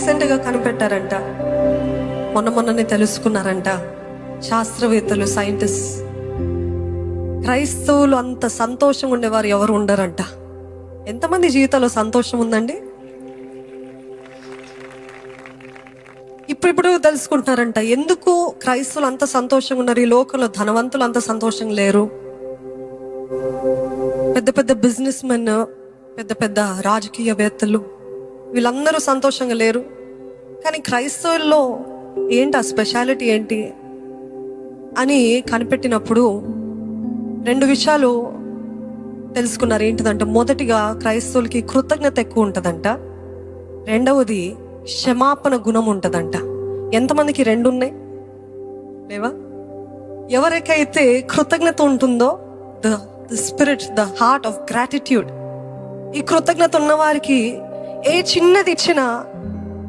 రీసెంట్గా కనిపెట్టారంట, మొన్ననే తెలుసుకున్నారంట శాస్త్రవేత్తలు, సైంటిస్ట్, క్రైస్తవులు అంత సంతోషంగా ఉండేవారు ఎవరు ఉండరంట. ఎంతమంది జీవితంలో సంతోషం ఉందండి? ఇప్పుడు తెలుసుకుంటున్నారంట ఎందుకు క్రైస్తవులు అంత సంతోషంగా ఉన్నారు, ఈ లోకంలో ధనవంతులు అంత సంతోషంగా లేరు, పెద్ద పెద్ద బిజినెస్ మెన్, పెద్ద పెద్ద రాజకీయవేత్తలు, వీళ్ళందరూ సంతోషంగా లేరు. కానీ క్రైస్తవుల్లో ఏంటి ఆ స్పెషాలిటీ ఏంటి అని కనిపెట్టినప్పుడు 2 విషయాలు తెలుసుకున్నారు. ఏంటిదంటే, మొదటిగా క్రైస్తవులకి కృతజ్ఞత ఎక్కువ ఉంటుందంట, రెండవది క్షమాపణ గుణం ఉంటుందంట. ఎంతమందికి 2 ఉన్నాయి? లేవా? ఎవరికైతే కృతజ్ఞత ఉంటుందో, the spirit, the heart of gratitude, ఈ కృతజ్ఞత ఉన్న వారికి ఏ చిన్నది ఇచ్చినా